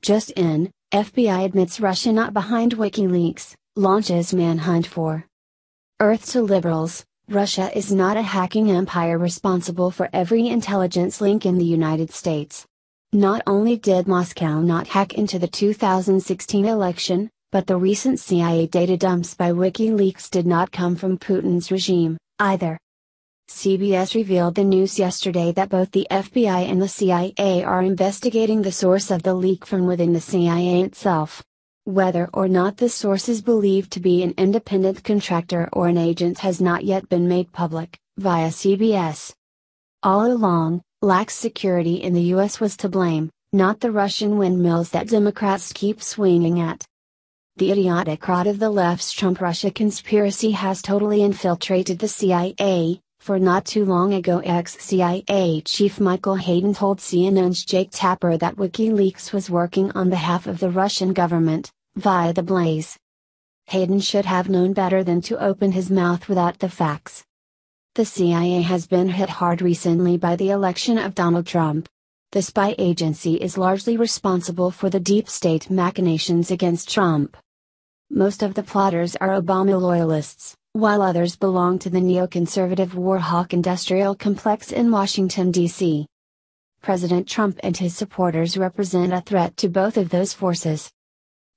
Just in, FBI admits Russia not behind WikiLeaks, launches Manhunt for Earth to liberals. Russia is not a hacking empire responsible for every intelligence link in the United States. Not only did Moscow not hack into the 2016 election, but the recent CIA data dumps by WikiLeaks did not come from Putin's regime, either. CBS revealed the news yesterday that both the FBI and the CIA are investigating the source of the leak from within the CIA itself. Whether or not the source is believed to be an independent contractor or an agent has not yet been made public, via CBS. All along, lax security in the US was to blame, not the Russian windmills that Democrats keep swinging at. The idiotic rod of the left's Trump-Russia conspiracy has totally infiltrated the CIA, for not too long ago ex-CIA chief Michael Hayden told CNN's Jake Tapper that WikiLeaks was working on behalf of the Russian government, via the Blaze. Hayden should have known better than to open his mouth without the facts. The CIA has been hit hard recently by the election of Donald Trump. The spy agency is largely responsible for the deep state machinations against Trump. Most of the plotters are Obama loyalists, while others belong to the neoconservative warhawk industrial complex in Washington, D.C. President Trump and his supporters represent a threat to both of those forces.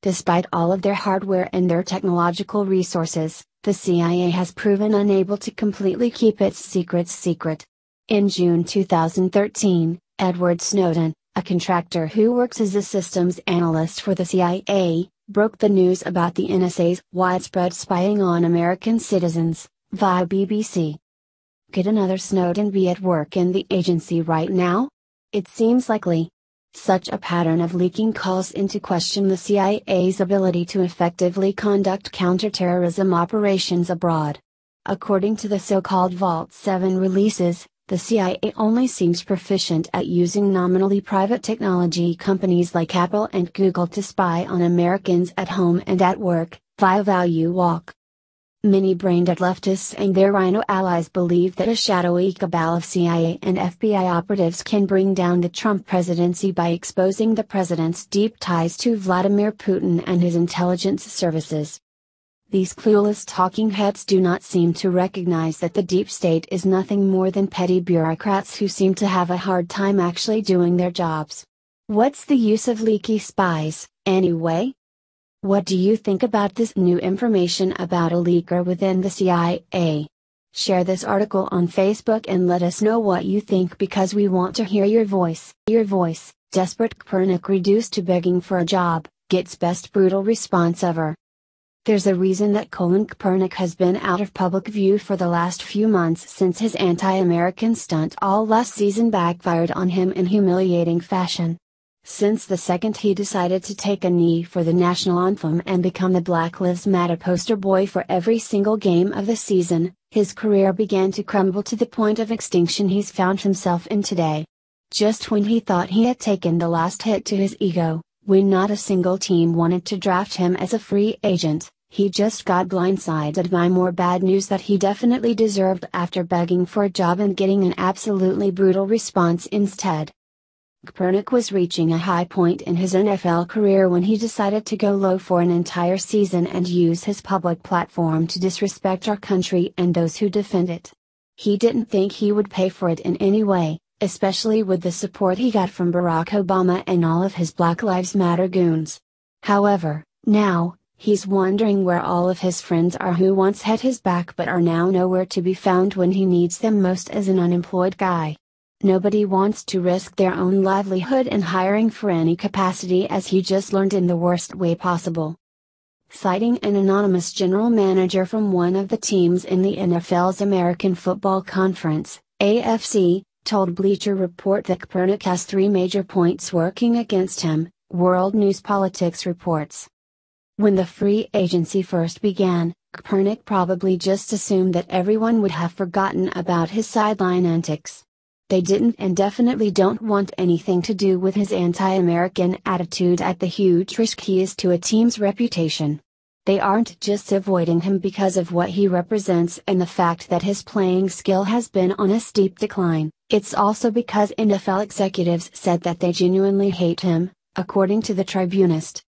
Despite all of their hardware and their technological resources, the CIA has proven unable to completely keep its secrets secret. In June 2013, Edward Snowden, a contractor who works as a systems analyst for the CIA, broke the news about the NSA's widespread spying on American citizens, via BBC. Could another Snowden be at work in the agency right now? It seems likely. Such a pattern of leaking calls into question the CIA's ability to effectively conduct counterterrorism operations abroad. According to the so-called Vault 7 releases, the CIA only seems proficient at using nominally private technology companies like Apple and Google to spy on Americans at home and at work, via Value Walk. Many brain-dead leftists and their rhino allies believe that a shadowy cabal of CIA and FBI operatives can bring down the Trump presidency by exposing the president's deep ties to Vladimir Putin and his intelligence services. These clueless talking heads do not seem to recognize that the deep state is nothing more than petty bureaucrats who seem to have a hard time actually doing their jobs. What's the use of leaky spies, anyway? What do you think about this new information about a leaker within the CIA? Share this article on Facebook and let us know what you think because we want to hear your voice. Desperate Copernic reduced to begging for a job, gets best brutal response ever. There's a reason that Copernic has been out of public view for the last few months since his anti-American stunt all last season backfired on him in humiliating fashion. Since the second he decided to take a knee for the national anthem and become the Black Lives Matter poster boy for every single game of the season, his career began to crumble to the point of extinction he's found himself in today. Just when he thought he had taken the last hit to his ego, when not a single team wanted to draft him as a free agent, he just got blindsided by more bad news that he definitely deserved after begging for a job and getting an absolutely brutal response instead. Copernic was reaching a high point in his NFL career when he decided to go low for an entire season and use his public platform to disrespect our country and those who defend it. He didn't think he would pay for it in any way, especially with the support he got from Barack Obama and all of his Black Lives Matter goons. However, now, he's wondering where all of his friends are who once had his back but are now nowhere to be found when he needs them most as an unemployed guy. Nobody wants to risk their own livelihood in hiring for any capacity as he just learned in the worst way possible. Citing an anonymous general manager from one of the teams in the NFL's American Football Conference, AFC, told Bleacher Report that Copernic has 3 major points working against him, World News Politics reports. When the free agency first began, Copernic probably just assumed that everyone would have forgotten about his sideline antics. They didn't and definitely don't want anything to do with his anti-American attitude at the huge risk he is to a team's reputation. They aren't just avoiding him because of what he represents and the fact that his playing skill has been on a steep decline, it's also because NFL executives said that they genuinely hate him, according to the Tribunist.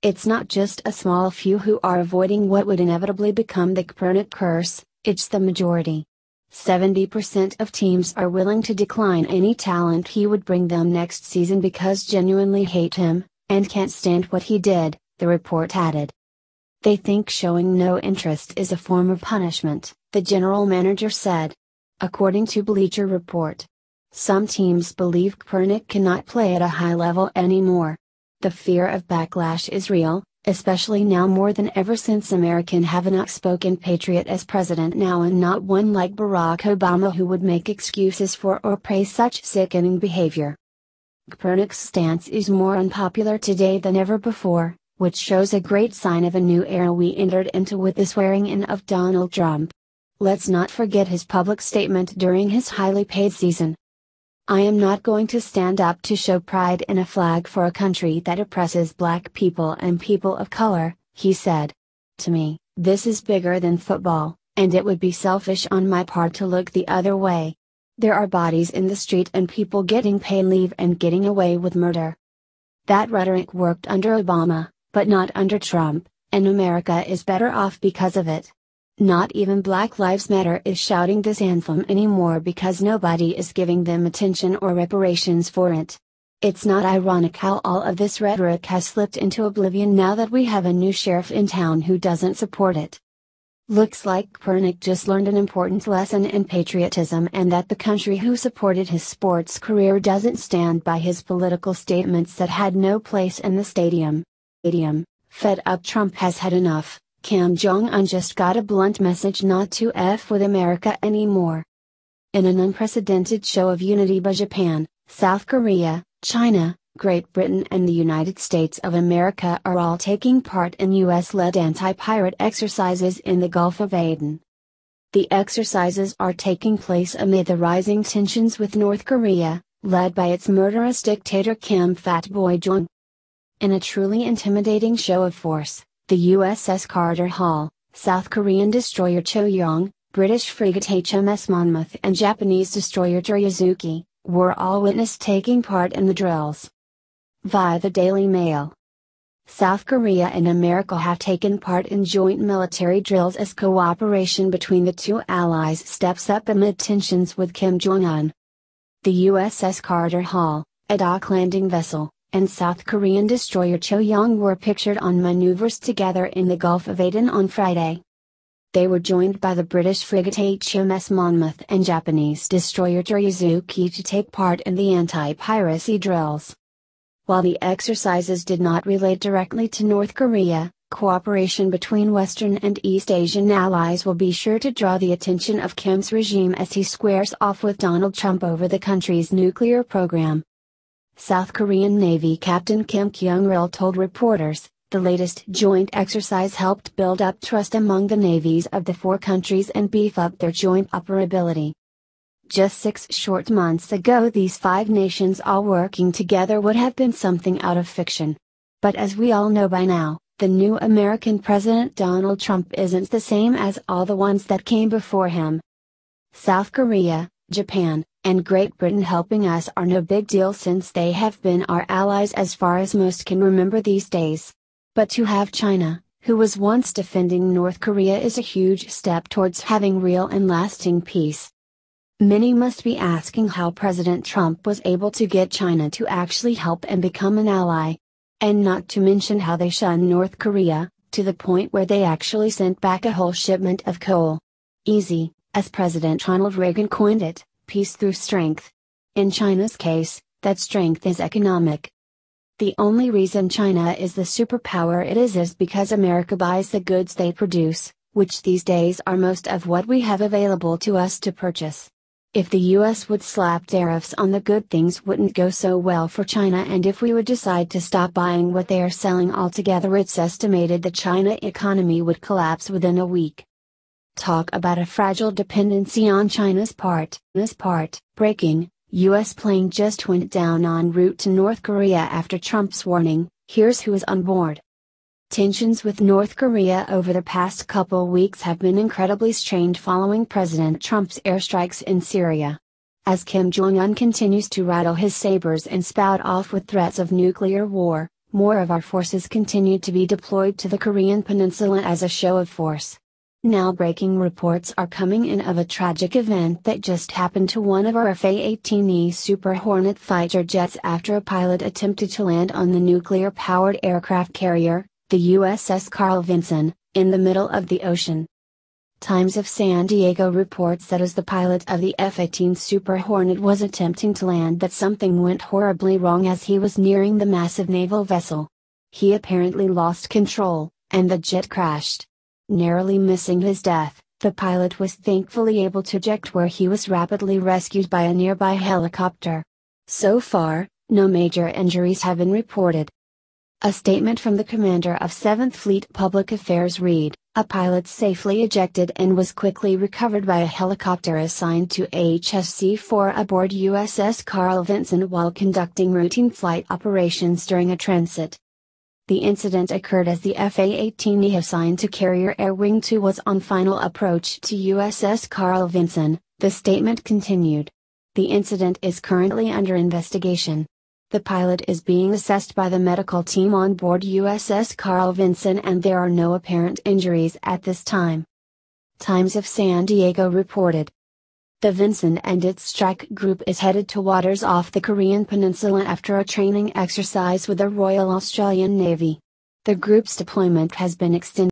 It's not just a small few who are avoiding what would inevitably become the Kaepernick curse, it's the majority. 70% of teams are willing to decline any talent he would bring them next season because genuinely hate him, and can't stand what he did, the report added. They think showing no interest is a form of punishment, the general manager said. According to Bleacher Report. Some teams believe Kaepernick cannot play at a high level anymore. The fear of backlash is real, especially now more than ever since Americans have an outspoken patriot as president now and not one like Barack Obama who would make excuses for or praise such sickening behavior. Kaepernick's stance is more unpopular today than ever before, which shows a great sign of a new era we entered into with the swearing-in of Donald Trump. Let's not forget his public statement during his highly paid season. I am not going to stand up to show pride in a flag for a country that oppresses black people and people of color, he said. To me, this is bigger than football, and it would be selfish on my part to look the other way. There are bodies in the street and people getting paid leave and getting away with murder. That rhetoric worked under Obama, but not under Trump, and America is better off because of it. Not even Black Lives Matter is shouting this anthem anymore because nobody is giving them attention or reparations for it. It's not ironic how all of this rhetoric has slipped into oblivion now that we have a new sheriff in town who doesn't support it. Looks like Kaepernick just learned an important lesson in patriotism and that the country who supported his sports career doesn't stand by his political statements that had no place in the stadium. Fed up Trump has had enough. Kim Jong-un just got a blunt message not to F with America anymore. In an unprecedented show of unity by Japan, South Korea, China, Great Britain and the United States of America are all taking part in US-led anti-pirate exercises in the Gulf of Aden. The exercises are taking place amid the rising tensions with North Korea, led by its murderous dictator Kim Fatboy Jong. In a truly intimidating show of force, the USS Carter Hall, South Korean destroyer Choyong, British frigate HMS Monmouth and Japanese destroyer Terizuki, were all witnessed taking part in the drills. Via the Daily Mail. South Korea and America have taken part in joint military drills as cooperation between the two allies steps up amid tensions with Kim Jong-un. The USS Carter Hall, a dock landing vessel, and South Korean destroyer Choyong were pictured on maneuvers together in the Gulf of Aden on Friday. They were joined by the British frigate HMS Monmouth and Japanese destroyer Terizuki to take part in the anti-piracy drills. While the exercises did not relate directly to North Korea, cooperation between Western and East Asian allies will be sure to draw the attention of Kim's regime as he squares off with Donald Trump over the country's nuclear program. South Korean Navy Captain Kim Kyung-ril told reporters, the latest joint exercise helped build up trust among the navies of the four countries and beef up their joint operability. Just 6 short months ago these 5 nations all working together would have been something out of fiction. But as we all know by now, the new American President Donald Trump isn't the same as all the ones that came before him. South Korea, Japan, and Great Britain helping us are no big deal since they have been our allies as far as most can remember these days. But to have China, who was once defending North Korea, is a huge step towards having real and lasting peace. Many must be asking how President Trump was able to get China to actually help and become an ally. And not to mention how they shun North Korea, to the point where they actually sent back a whole shipment of coal. Easy, as President Ronald Reagan coined it. Peace through strength. In China's case, that strength is economic. The only reason China is the superpower it is because America buys the goods they produce, which these days are most of what we have available to us to purchase. If the US would slap tariffs on the good, things wouldn't go so well for China, and if we would decide to stop buying what they are selling altogether, it's estimated the China economy would collapse within a week. Talk about a fragile dependency on China's part. Breaking, US plane just went down en route to North Korea after Trump's warning, here's who is on board. Tensions with North Korea over the past couple weeks have been incredibly strained following President Trump's airstrikes in Syria. As Kim Jong-un continues to rattle his sabers and spout off with threats of nuclear war, more of our forces continue to be deployed to the Korean peninsula as a show of force. Now breaking reports are coming in of a tragic event that just happened to one of our F-18E Super Hornet fighter jets after a pilot attempted to land on the nuclear-powered aircraft carrier, the USS Carl Vinson, in the middle of the ocean. Times of San Diego reports that as the pilot of the F-18 Super Hornet was attempting to land that something went horribly wrong as he was nearing the massive naval vessel. He apparently lost control, and the jet crashed. Narrowly missing his death, the pilot was thankfully able to eject where he was rapidly rescued by a nearby helicopter. So far, no major injuries have been reported. A statement from the commander of 7th Fleet Public Affairs read, "A pilot safely ejected and was quickly recovered by a helicopter assigned to HSC-4 aboard USS Carl Vinson while conducting routine flight operations during a transit." The incident occurred as the F-18E assigned to Carrier Air Wing 2 was on final approach to USS Carl Vinson, the statement continued. The incident is currently under investigation. The pilot is being assessed by the medical team on board USS Carl Vinson and there are no apparent injuries at this time. Times of San Diego reported. The Vinson and its strike group is headed to waters off the Korean peninsula after a training exercise with the Royal Australian Navy. The group's deployment has been extended